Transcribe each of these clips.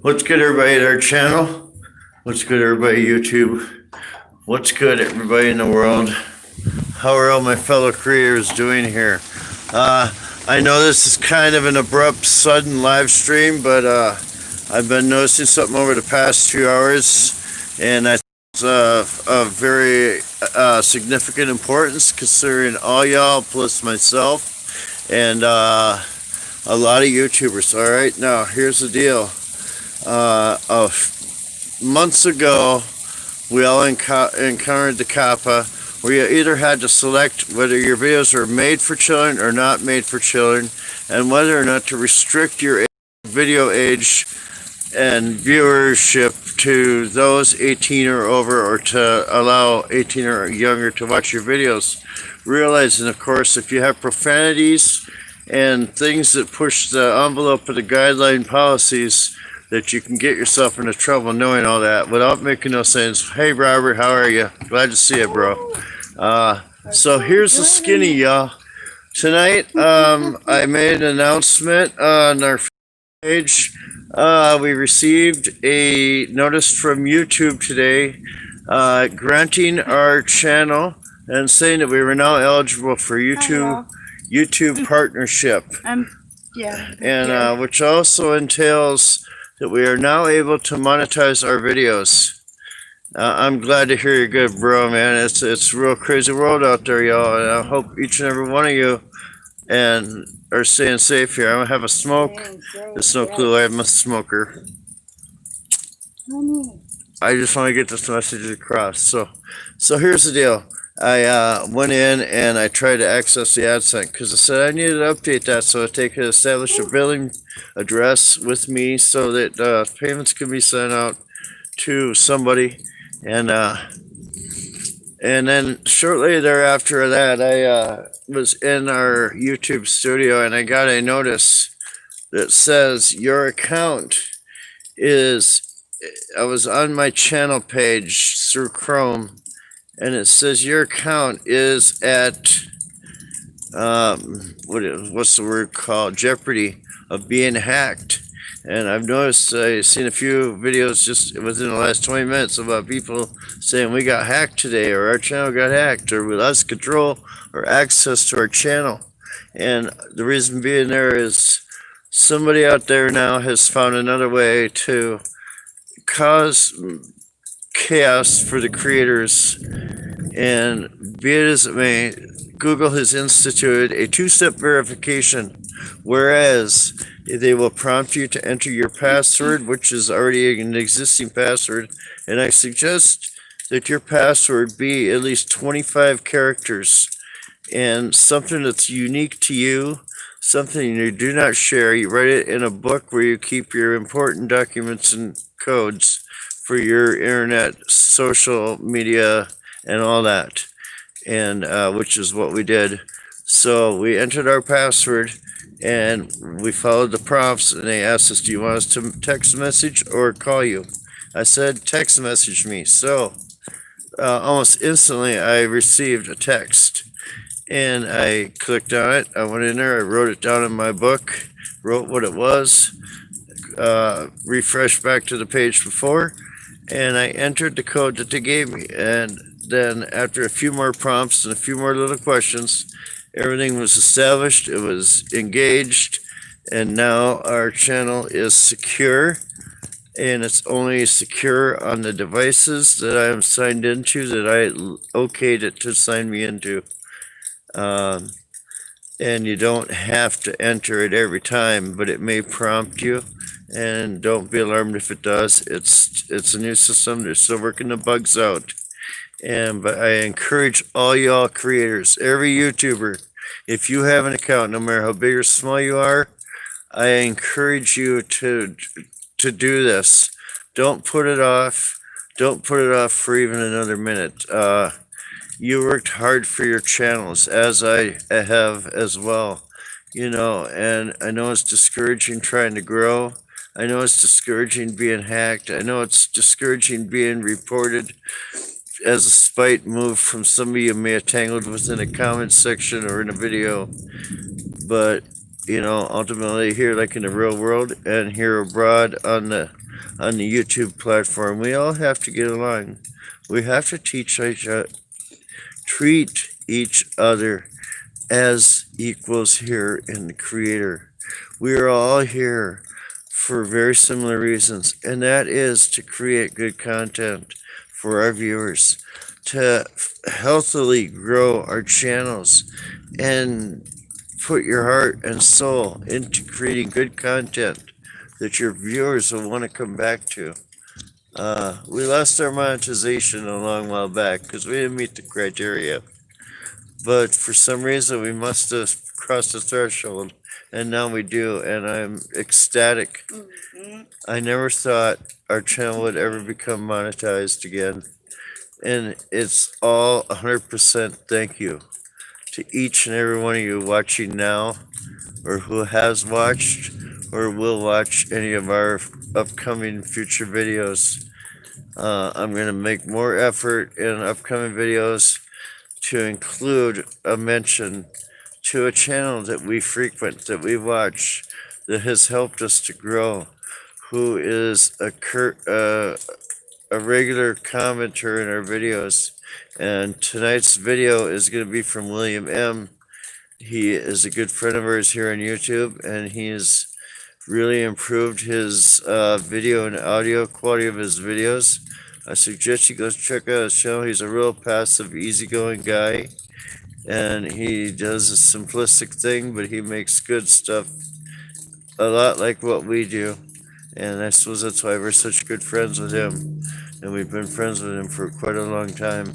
What's good, everybody, at our channel? What's good, everybody, YouTube? What's good, everybody in the world? How are all my fellow creators doing here? I know this is kind of an abrupt, sudden live stream, but I've been noticing something over the past few hours, and that's of very significant importance considering all y'all plus myself and a lot of YouTubers. All right, now here's the deal. Months ago, we all encountered the COPPA, where you either had to select whether your videos are made for children or not made for children, and whether or not to restrict your video age and viewership to those 18 or over, or to allow 18 or younger to watch your videos. Realizing, of course, if you have profanities and things that push the envelope of the guideline policies, that you can get yourself into trouble knowing all that without making no sense. Hey, Robert, how are you? Glad to see you, bro. So here's the skinny, y'all. Tonight, I made an announcement on our page. We received a notice from YouTube today granting our channel and saying that we were now eligible for YouTube partnership. And which also entails that we are now able to monetize our videos. I'm glad to hear you're good, bro, man. It's a real crazy world out there, y'all, and I hope each and every one of you and are staying safe here. I don't have a smoke. There's no clue I'm a smoker. I just want to get this message across. So here's the deal. I went in and I tried to access the AdSense because I said I needed to update that so that they could establish a billing address with me so that payments can be sent out to somebody. And then shortly thereafter that, I was in our YouTube studio and I got a notice that says your account is, I was on my channel page through Chrome, and it says your account is at what's the word called, jeopardy of being hacked. And I've noticed, I've seen a few videos just within the last 20 minutes about people saying we got hacked today, or our channel got hacked, or we lost control or access to our channel. And the reason being there is somebody out there now has found another way to cause chaos for the creators. And be it as it may, Google has instituted a two-step verification, whereas they will prompt you to enter your password, which is already an existing password, and I suggest that your password be at least 25 characters and something that's unique to you, something you do not share. You write it in a book where you keep your important documents and codes for your internet, social media, and all that, and which is what we did. So we entered our password and we followed the prompts, and they asked us, do you want us to text message or call you? I said text message me. So almost instantly I received a text, and I clicked on it. I went in there, I wrote it down in my book, wrote what it was, refreshed back to the page before, and I entered the code that they gave me. And then after a few more prompts and a few more little questions, everything was established, it was engaged, and now our channel is secure, and it's only secure on the devices that I am signed into, that I okayed it to sign me into. And you don't have to enter it every time, but it may prompt you, and don't be alarmed if it does. It's a new system. They're still working the bugs out. But I encourage all y'all creators, every YouTuber, if you have an account, no matter how big or small you are, I encourage you to do this. Don't put it off. Don't put it off for even another minute. You worked hard for your channels, as I have as well, and I know it's discouraging trying to grow. I know it's discouraging being hacked. I know it's discouraging being reported as a spite move from somebody you may have tangled within a comment section or in a video. But ultimately, here, like in the real world and here abroad on the on the YouTube platform. We all have to get along. We have to treat each other as equals here in the Creator. We are all here for very similar reasons, and that is to create good content for our viewers, to healthily grow our channels, and put your heart and soul into creating good content that your viewers will want to come back to. We lost our monetization a long while back because we didn't meet the criteria. But for some reason, we must have crossed the threshold, and now we do, and I'm ecstatic. I never thought our channel would ever become monetized again, and it's all 100% thank you to each and every one of you watching now, or who has watched, or will watch any of our upcoming future videos. I'm going to make more effort in upcoming videos to include a mention to a channel that we frequent, that we watch, that has helped us to grow, who is a regular commenter in our videos. And tonight's video is going to be from William M. He is a good friend of ours here on YouTube, and he's really improved his video and audio quality of his videos. I suggest you go check out his channel. He's a real passive, easygoing guy, and he does a simplistic thing, but he makes good stuff, a lot like what we do. And I suppose that's why we're such good friends with him, and we've been friends with him for quite a long time.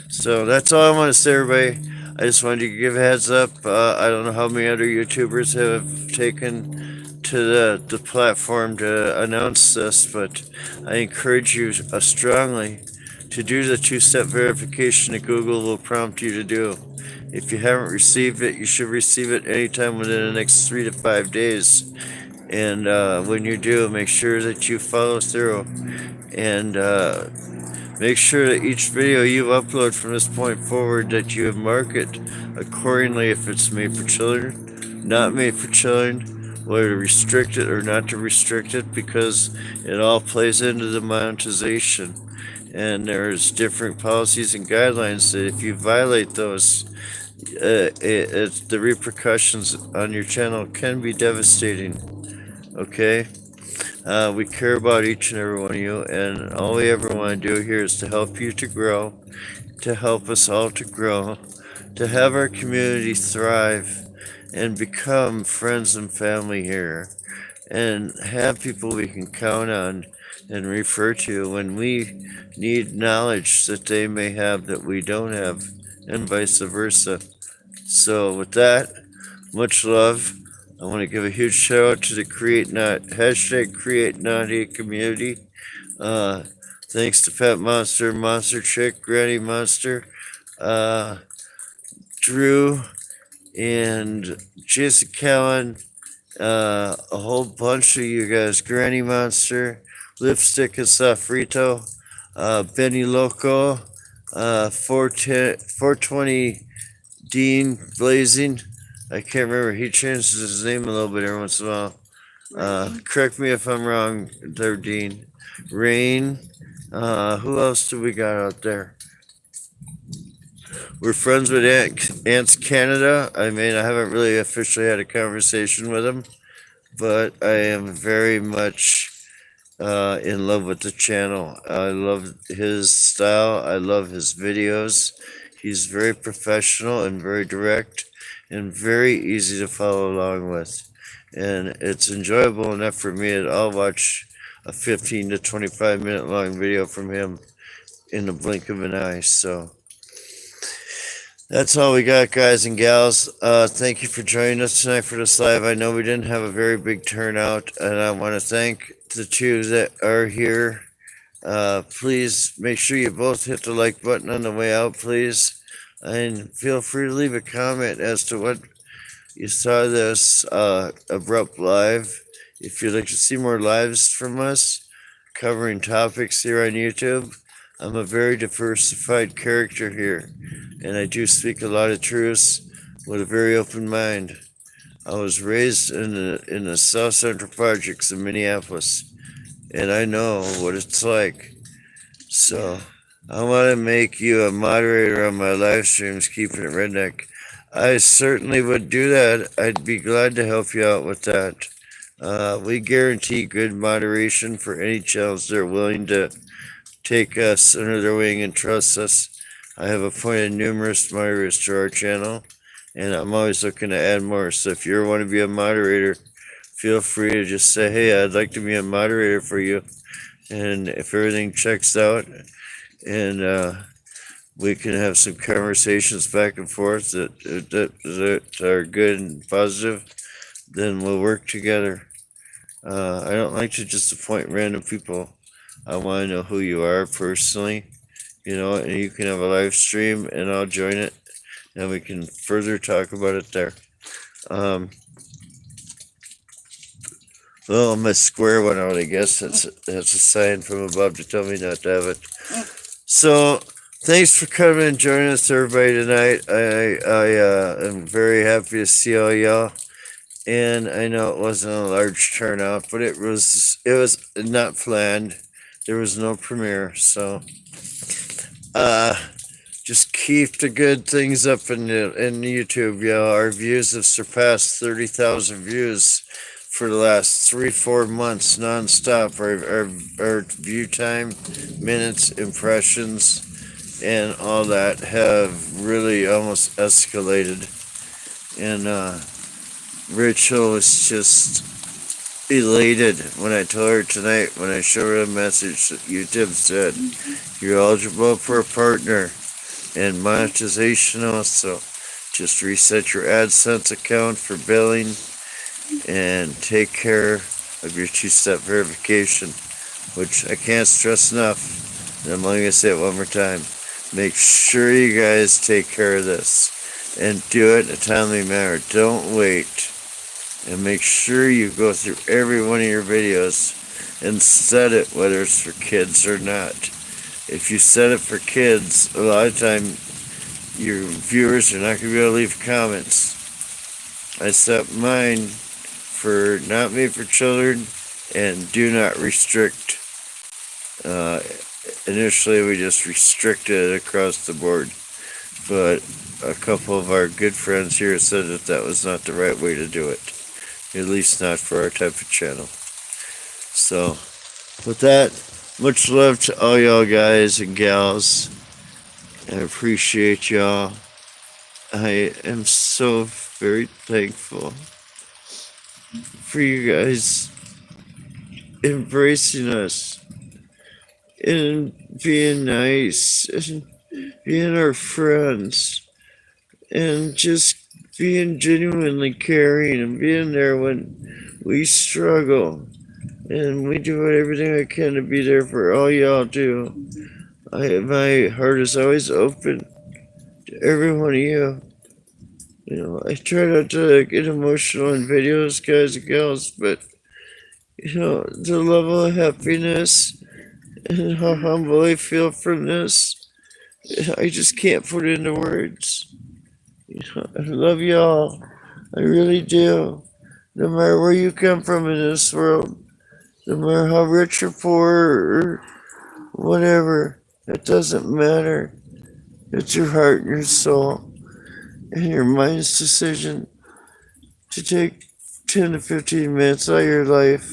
So that's all I want to say, everybody. I just wanted to give a heads up. I don't know how many other YouTubers have taken to the platform to announce this, but I encourage you strongly to do the two-step verification that Google will prompt you to do. If you haven't received it, you should receive it anytime within the next 3 to 5 days. And when you do, make sure that you follow through, and make sure that each video you upload from this point forward, that you have marked it accordingly, if it's made for children, not made for children, whether to restrict it or not to restrict it, because it all plays into the monetization. And there's different policies and guidelines that if you violate those, the repercussions on your channel can be devastating. Okay? We care about each and every one of you, and all we ever want to do here is to help you to grow, to help us all to grow, to have our community thrive and become friends and family here, and have people we can count on and refer to when we need knowledge that they may have that we don't have, and vice versa. So with that, much love. I want to give a huge shout out to the Create Not Hate community. Thanks to Fat Monster, Monster Chick, Granny Monster, Drew, and Jason Cowan, a whole bunch of you guys, Granny Monster, Lipstick and Sofrito, Benny Loco, 420 Dean Blazing. I can't remember. He changes his name a little bit every once in a while. Correct me if I'm wrong there, Dean. Rain. Who else do we got out there? We're friends with Ants Canada. I mean, I haven't really officially had a conversation with him, but I am very much in love with the channel. I love his style. I love his videos. He's very professional and very direct, and very easy to follow along with. And it's enjoyable enough for me that I'll watch a 15 to 25 minute long video from him in the blink of an eye. So that's all we got, guys and gals. Thank you for joining us tonight for this live. I know we didn't have a very big turnout, and I want to thank the two that are here. Please make sure you both hit the like button on the way out, please. And feel free to leave a comment as to what you saw this abrupt live. If you'd like to see more lives from us covering topics here on YouTube, I'm a very diversified character here, and I do speak a lot of truths with a very open mind. I was raised in the South Central Projects in Minneapolis, and I know what it's like. So I want to make you a moderator on my live streams, keeping it redneck. I certainly would do that. I'd be glad to help you out with that. We guarantee good moderation for any channels that are willing to take us under their wing and trust us. I have appointed numerous moderators to our channel, and I'm always looking to add more. So if you want to be a moderator, feel free to just say, hey, I'd like to be a moderator for you. And if everything checks out, and we can have some conversations back and forth that are good and positive, then we'll work together. I don't like to just appoint random people. I want to know who you are personally, and you can have a live stream and I'll join it and we can further talk about it there. Well, my square went out. I guess that's a sign from above to tell me not to have it. So, thanks for coming and joining us, everybody, tonight. I am very happy to see all y'all. And I know it wasn't a large turnout, but it was not planned. There was no premiere, so just keep the good things up in YouTube, y'all. Our views have surpassed 30,000 views for the last 3-4 months nonstop. Our view time, minutes, impressions, and all that have really almost escalated. And Rachel was just elated when I told her tonight, when I showed her a message that YouTube said, you're eligible for a partner and monetization also. Just reset your AdSense account for billing and take care of your two-step verification, which I can't stress enough. And I'm only going to say it one more time. Make sure you guys take care of this and do it in a timely manner. Don't wait. And make sure you go through every one of your videos and set it, whether it's for kids or not. If you set it for kids, a lot of time your viewers are not going to be able to leave comments. I set mine for not made for children and do not restrict. Initially we just restricted it across the board, but a couple of our good friends here said that that was not the right way to do it, at least not for our type of channel. So with that, much love to all y'all guys and gals. I appreciate y'all. I am so very thankful for you guys embracing us and being nice and being our friends and just being genuinely caring and being there when we struggle. And we do everything I can to be there for all y'all too. My heart is always open to every one of you. I try not to get emotional in videos, guys and gals, but the level of happiness and how humble I feel from this, I just can't put it into words. I love y'all. I really do. No matter where you come from in this world, no matter how rich or poor or whatever, it doesn't matter. It's your heart and your soul and your mind's decision to take 10 to 15 minutes out of your life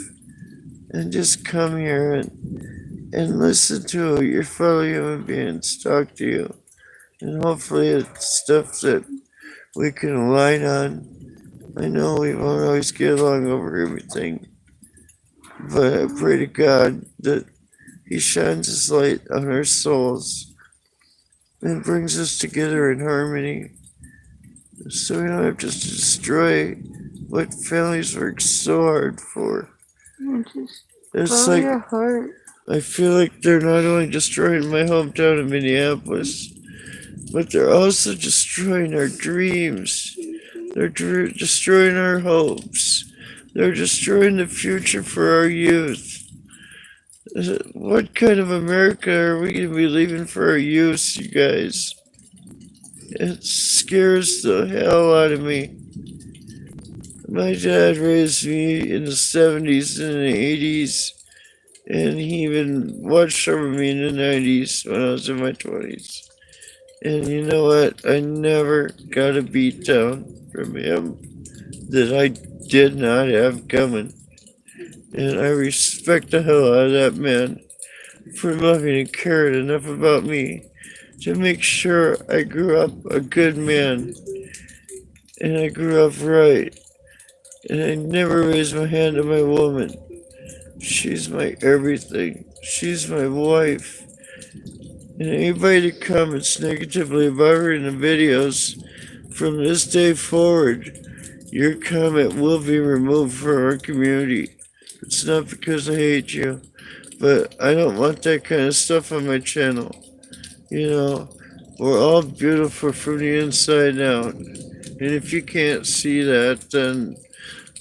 and just come here and listen to your fellow human beings talk to you. And hopefully it's stuff that we can align on. I know we won't always get along over everything, but I pray to God that He shines His light on our souls and brings us together in harmony, so we don't have to destroy what families work so hard for. It's like, your heart. I feel like they're not only destroying my hometown of Minneapolis, but they're also destroying our dreams. They're destroying our hopes. They're destroying the future for our youth. What kind of America are we going to be leaving for our youth, you guys? It scares the hell out of me. My dad raised me in the 70s and the 80s, And he even watched over me in the 90s when I was in my 20s. And you know what? I never got a beat down from him that I did not have coming. And I respect the hell out of that man for loving and caring enough about me to make sure I grew up a good man and I grew up right. And I never raised my hand on my woman. She's my everything. She's my wife. And anybody that comments negatively about her in the videos, from this day forward, your comment will be removed from our community. It's not because I hate you, but I don't want that kind of stuff on my channel. You know, we're all beautiful from the inside out. And if you can't see that, then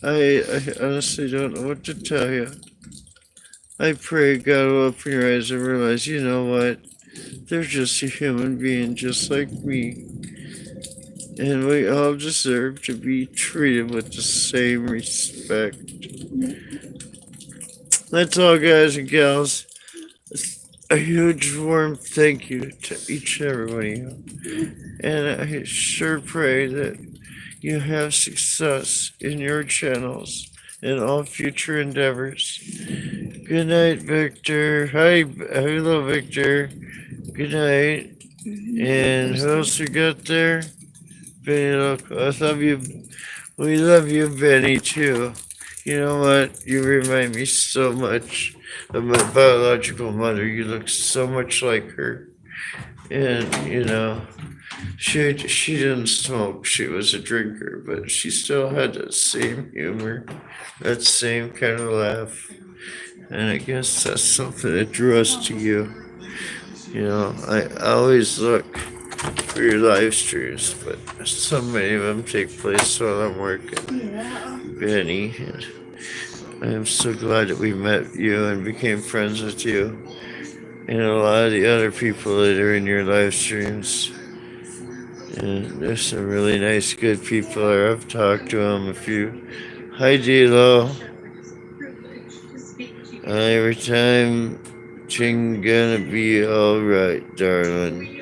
I honestly don't know what to tell you. I pray God will open your eyes and realize, you know what? They're just a human being just like me. And we all deserve to be treated with the same respect. That's all, guys and gals. A huge warm thank you to each and every one of you. And I sure pray that you have success in your channels and all future endeavors. Good night, Victor. Hi, hello, Victor. Good night. And who else we got there? Benny Loco. I love you. We love you, Benny, too. You know what? You remind me so much of my biological mother. You look so much like her. And, you know, she didn't smoke. She was a drinker, but she still had that same humor, that same kind of laugh. And I guess that's something that drew us to you. You know, I always look for your live streams, but so many of them take place while I'm working. Benny, and I am so glad that we met you and became friends with you, and a lot of the other people that are in your live streams. And there's some really nice, good people there. I've talked to them a few. Hi, D-Lo. Every time, Ching gonna be alright, darling.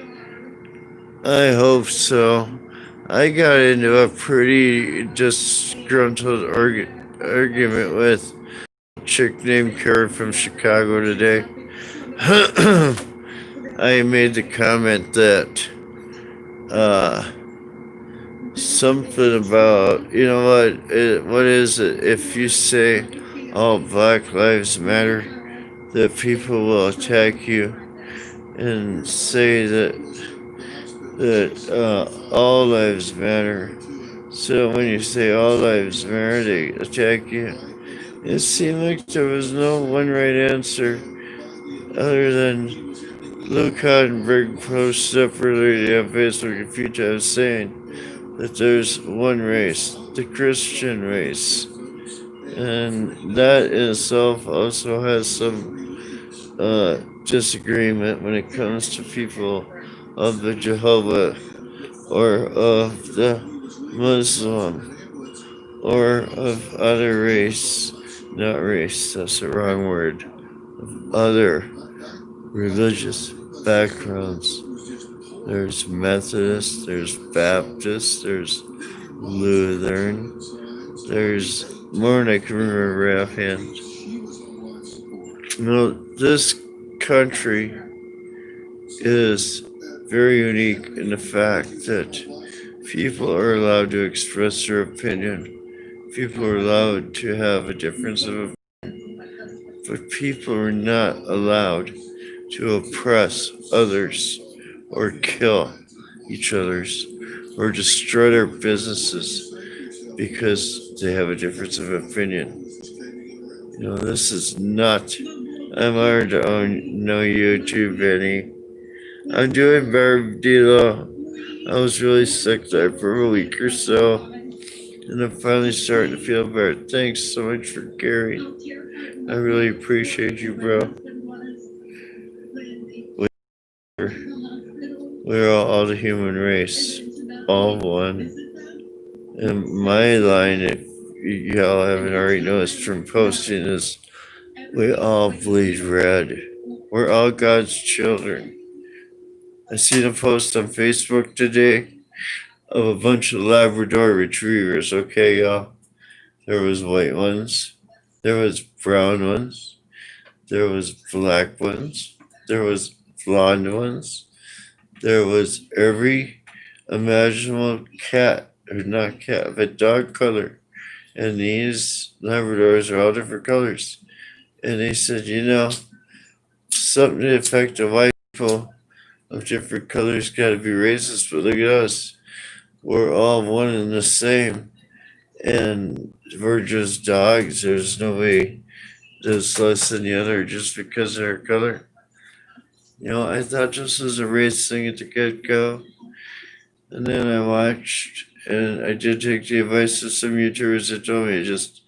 I hope so. I got into a pretty disgruntled argument with a chick named Karen from Chicago today. I made the comment that something about, you know what is it? If you say all Black Lives Matter, that people will attack you and say that all lives matter. So when you say all lives matter, they attack you. It seemed like there was no one right answer other than Luke Hardenberg posted up earlier on Facebook a few times saying that there's one race, the Christian race. And that in itself also has some disagreement when it comes to people of the Jehovah or of the Muslim or of other race, not race, that's the wrong word, of other religious backgrounds. There's Methodist, there's Baptist, there's Lutheran, there's more than I can remember offhand. You know, this country is very unique in the fact that people are allowed to express their opinion. People are allowed to have a difference of opinion, but people are not allowed to oppress others or kill each other's or destroy their businesses because they have a difference of opinion. You know, this is not. I'm honored to know you too, Benny. I'm doing better, Dilo. I was really sick there for a week or so, and I'm finally starting to feel better. Thanks so much for caring. I really appreciate you, bro. We're all the human race, all one. And my line, if y'all haven't already noticed from posting, is We all bleed red. We're all God's children. I seen a post on Facebook today of a bunch of Labrador retrievers. Okay, y'all. There was white ones. There was brown ones. There was black ones. There was blonde ones. There was every imaginable cat, or not cat, but dog color. And these Labradors are all different colors. And they said, something to the effect of white people of different colors got to be racist, but look at us. We're all one and the same. And we're just dogs. There's no way that's less than the other just because of their color. I thought this was a race thing at the get go. And then I watched, and I did take the advice of some YouTubers that told me just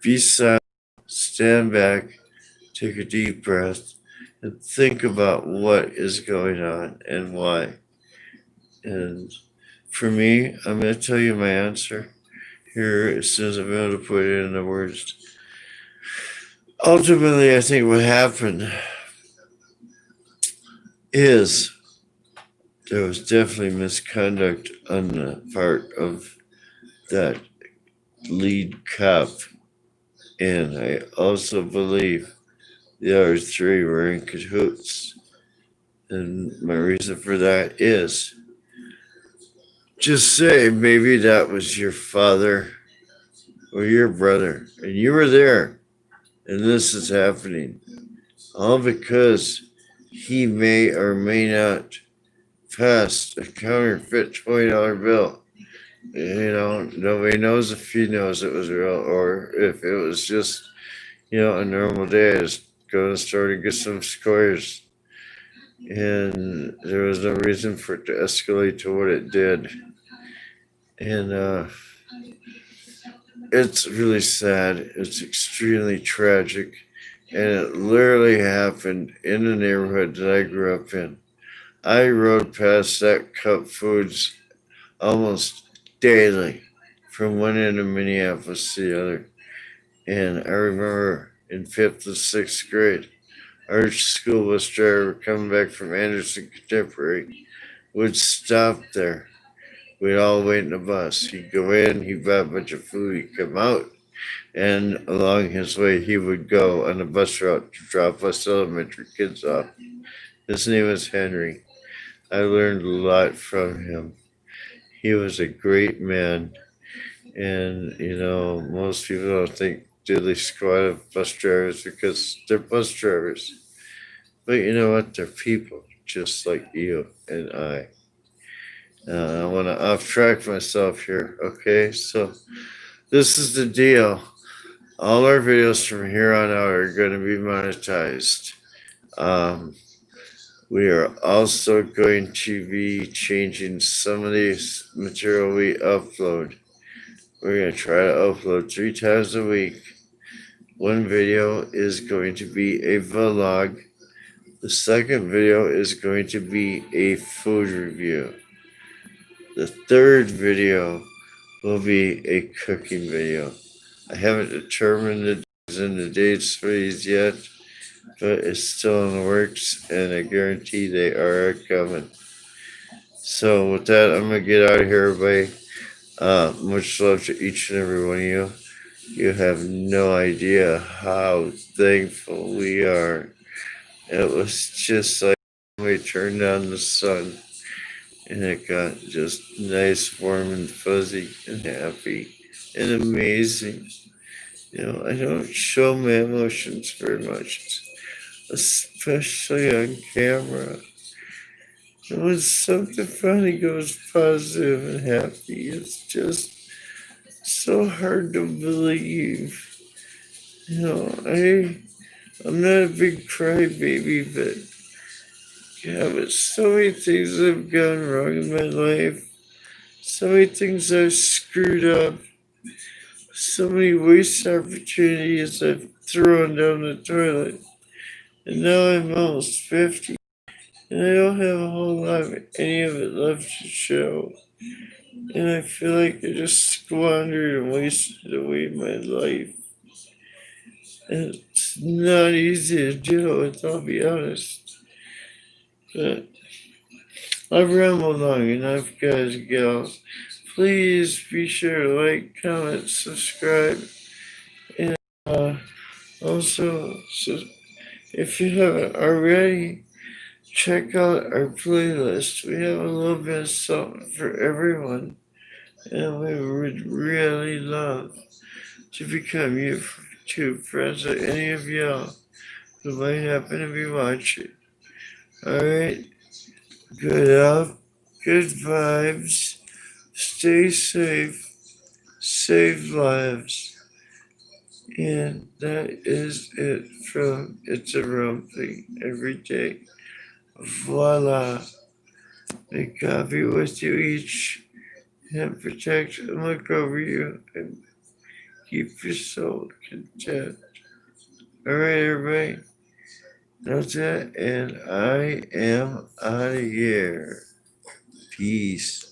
be silent, stand back, take a deep breath, and think about what is going on and why. And for me, I'm going to tell you my answer here as soon as I'm able to put it into words. Ultimately, I think what happened is there was definitely misconduct on the part of that lead cop. And I also believe the other three were in cahoots. And my reason for that is just say maybe that was your father or your brother, and you were there, and this is happening. All because he may or may not pass a counterfeit $20 bill. Nobody knows if he knows it was real or if it was just, a normal day. Just go to the store to get some squares. And there was no reason for it to escalate to what it did. And it's really sad. It's extremely tragic. And it literally happened in the neighborhood that I grew up in. I rode past that Cup Foods almost daily from one end of Minneapolis to the other. And I remember in 5th and 6th grade, our school bus driver coming back from Anderson Contemporary would stop there. We'd all wait in the bus. He'd go in, he'd buy a bunch of food, he'd come out, and along his way, he would go on the bus route to drop us elementary kids off. His name was Henry. I learned a lot from him. He was a great man. And, most people don't think diddly squat of bus drivers because they're bus drivers. But you know what? They're people just like you and I. I want to off track myself here, okay? So, this is the deal. All our videos from here on out are going to be monetized. We are also going to be changing some of the material we upload. We're going to try to upload 3 times a week. One video is going to be a vlog. The second video is going to be a food review. The third video will be a cooking video. I haven't determined the days and the dates for these yet, but it's still in the works, and I guarantee they are coming. So with that, I'm going to get out of here, everybody. Much love to each and every one of you. You have no idea how thankful we are. It was just like we turned on the sun and it got just nice, warm, and fuzzy, and happy, and amazing. I don't show my emotions very much, especially on camera. And when something finally goes positive and happy, it's just so hard to believe. I'm not a big crybaby, but so many things have gone wrong in my life. So many things I've screwed up. So many wasted opportunities I've thrown down the toilet. And now I'm almost 50. And I don't have a whole lot of any of it left to show. And I feel like I just squandered and wasted away my life. It's not easy to deal with, I'll be honest. But I've rambled long enough, guys and gals. Please be sure to like, comment, subscribe, and also, if you haven't already, check out our playlist. We have a little bit of something for everyone, and we would really love to become YouTube friends with any of y'all who might happen to be watching. Alright, good up, good vibes, stay safe, save lives, and that is it from It's a Rum Thing every day. Voila. May God be with you each and protect and look over you and keep your soul content. Alright, everybody. That's it, and I am out of here. Peace.